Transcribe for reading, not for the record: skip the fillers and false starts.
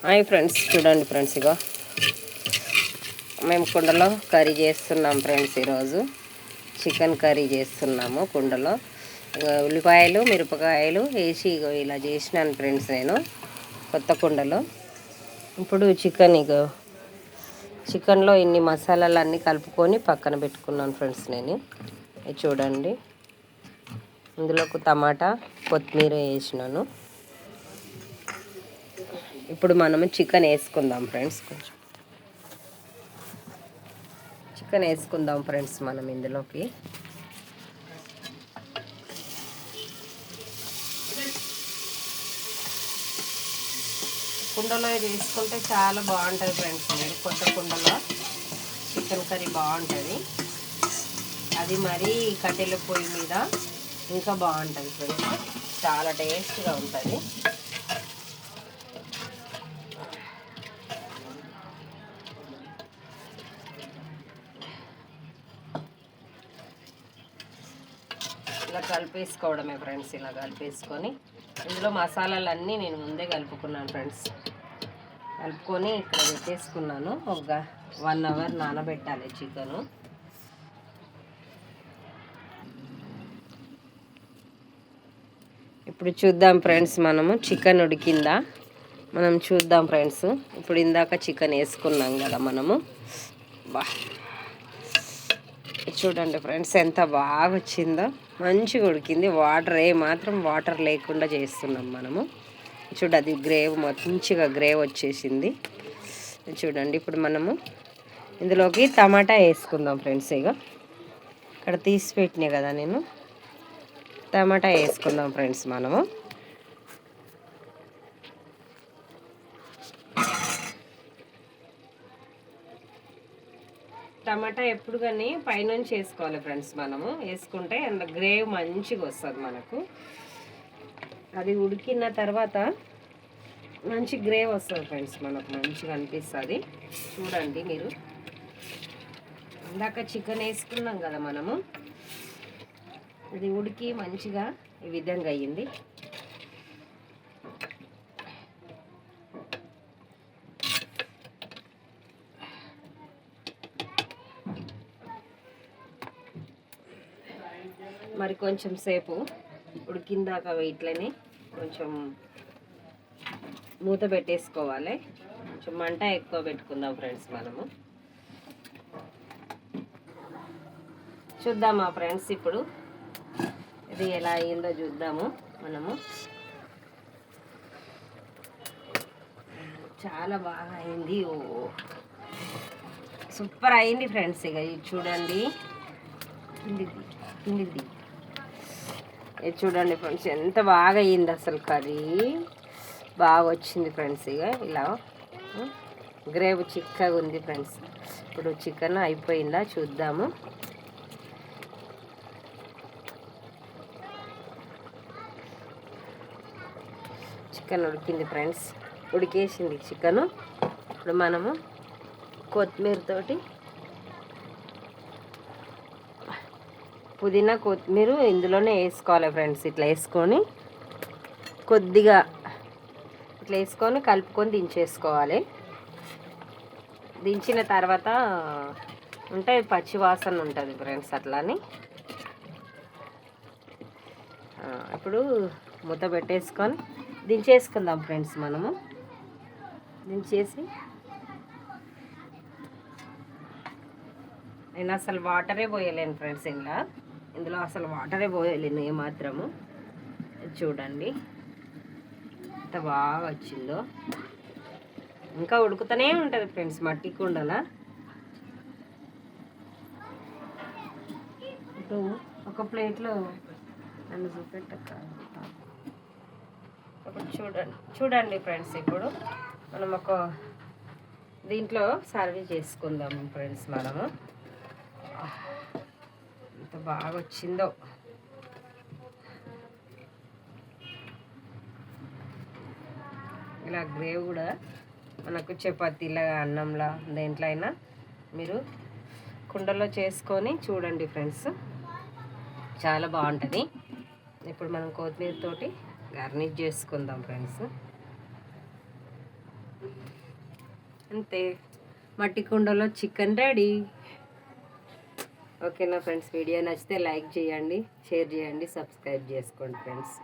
Hi friends, చూడండి friends, ఇగో మేము కుండలో కర్రీ చేస్తున్నాం ఫ్రెండ్స్. ఈరోజు చికెన్ కర్రీ చేస్తున్నాము కుండలో. ఉల్లిపాయలు మిరపకాయలు వేసి ఇగో ఇలా చేసినాను ఫ్రెండ్స్ నేను కొత్త కుండలో. ఇప్పుడు చికెన్లో ఇన్ని మసాలాలు అన్నీ కలుపుకొని పక్కన పెట్టుకున్నాను ఫ్రెండ్స్ నేను. చూడండి, ఇందులోకి టమాటా కొత్తిమీర వేసినాను. ఇప్పుడు మనము చికెన్ వేసుకుందాం ఫ్రెండ్స్. కొంచెం చికెన్ వేసుకుందాం ఫ్రెండ్స్ మనం ఇందులోకి. కుండలో చేసుకుంటే చాలా బాగుంటుంది ఫ్రెండ్స్. మీరు కొత్త కుండలో చికెన్ కర్రీ బాగుంటుంది. అది మరీ కట్టెల పొయ్యి మీద ఇంకా బాగుంటుంది ఫ్రెండ్స్. చాలా టేస్ట్గా ఉంటుంది. ఇలా కలిపేసుకోవడమే ఫ్రెండ్స్. ఇలా కలిపేసుకొని ఇందులో మసాలాలన్నీ నేను ముందే కలుపుకున్నాను ఫ్రెండ్స్. కలుపుకొని ఇక్కడ పెట్టేసుకున్నాను. ఒక 1 అవర్ నానబెట్టాలి చికెను. ఇప్పుడు చూద్దాం ఫ్రెండ్స్, మనము చికెన్ ఉడికిందా మనం చూద్దాం ఫ్రెండ్స్. ఇప్పుడు ఇందాక చికెన్ వేసుకున్నాం కదా మనము. చూడండి ఫ్రెండ్స్, ఎంత బాగా వచ్చిందో. మంచిగా ఉడికింది. వాటర్ లేకుండా చేస్తున్నాం మనము. అది మంచిగా గ్రేవ్ వచ్చేసింది. చూడండి, ఇప్పుడు మనము ఇందులోకి టమాటా వేసుకుందాం ఫ్రెండ్స్. ఇక్కడ తీసి పెట్టినా కదా నేను. టమాటా వేసుకుందాం ఫ్రెండ్స్ మనము. టమాటా ఎప్పుడు కానీ పైనుంచి వేసుకోవాలి ఫ్రెండ్స్. మనము వేసుకుంటే అంత గ్రేవ్ మంచిగా వస్తుంది మనకు. అది ఉడికిన తర్వాత మంచి గ్రేవ్ వస్తుంది ఫ్రెండ్స్. మనకు మంచిగా అనిపిస్తుంది. చూడండి మీరు, ఇందాక చికెన్ వేసుకున్నాం కదా మనము. అది ఉడికి మంచిగా ఈ విధంగా అయ్యింది. మరి కొంచెం సేపు ఉడికిందాక ఇట్లనే కొంచెం మూత పెట్టేసుకోవాలి. కొంచెం మంట ఎక్కువ పెట్టుకుందాం ఫ్రెండ్స్ మనము. చూద్దామా ఫ్రెండ్స్, ఇప్పుడు ఇది ఎలా అయిందో చూద్దాము మనము. చాలా బాగా అయింది. సూపర్ అయింది ఫ్రెండ్స్. ఇది చూడండి, కిందిది ఇది చూడండి ఫ్రెండ్స్, ఎంత బాగా అయ్యింది అసలు. కర్రీ బాగా వచ్చింది ఫ్రెండ్స్. ఇలా గ్రేవ్ చిక్కగా ఉంది ఫ్రెండ్స్. ఇప్పుడు చికెన్ అయిపోయిందా చూద్దాము. చికెన్ ఉడికింది ఫ్రెండ్స్, ఉడికేసింది చికెను. ఇప్పుడు మనము కొత్తిమీరతోటి పుదీనా కొత్తిమీర ఇందులోనే వేసుకోవాలి ఫ్రెండ్స్. ఇట్లా వేసుకొని కొద్దిగా ఇట్లా వేసుకొని కలుపుకొని దించేసుకోవాలి. దించిన తర్వాత ఉంటే పచ్చి వాసన ఉంటుంది ఫ్రెండ్స్. అట్లని ఇప్పుడు మూత పెట్టేసుకొని దించేసుకుందాం ఫ్రెండ్స్ మనము. దించేసి నేను అసలు వాటరే పోయలేను ఫ్రెండ్స్. ఇందులో అసలు వాటరే పోయలేను ఏమాత్రము. చూడండి ఎంత బాగా వచ్చిందో. ఇంకా ఉడుకుతూనే ఉంటుంది ఫ్రెండ్స్ మట్టి కుండల. ఇప్పుడు ఒక ప్లేట్లో నన్ను చూపెట్టక చూడండి ఫ్రెండ్స్. ఇప్పుడు మనం ఒక దీంట్లో సర్వ్ చేసుకుందాం ఫ్రెండ్స్ మనము. ఎంత బాగా వచ్చిందో. ఇలా గ్రేవ్ కూడా మనకు చపాతీలా అన్నంలా దేంట్లో అయినా మీరు కుండలో చేసుకొని చూడండి ఫ్రెండ్స్, చాలా బాగుంటుంది. ఇప్పుడు మనం కొత్తిమీరతోటి గార్నిష్ చేసుకుందాం ఫ్రెండ్స్. అంతే, మట్టి కుండలో చికెన్ రెడీ. ఓకేనా ఫ్రెండ్స్, వీడియో నచ్చితే లైక్ చేయండి, షేర్ చేయండి, సబ్స్క్రైబ్ చేసుకోండి ఫ్రెండ్స్.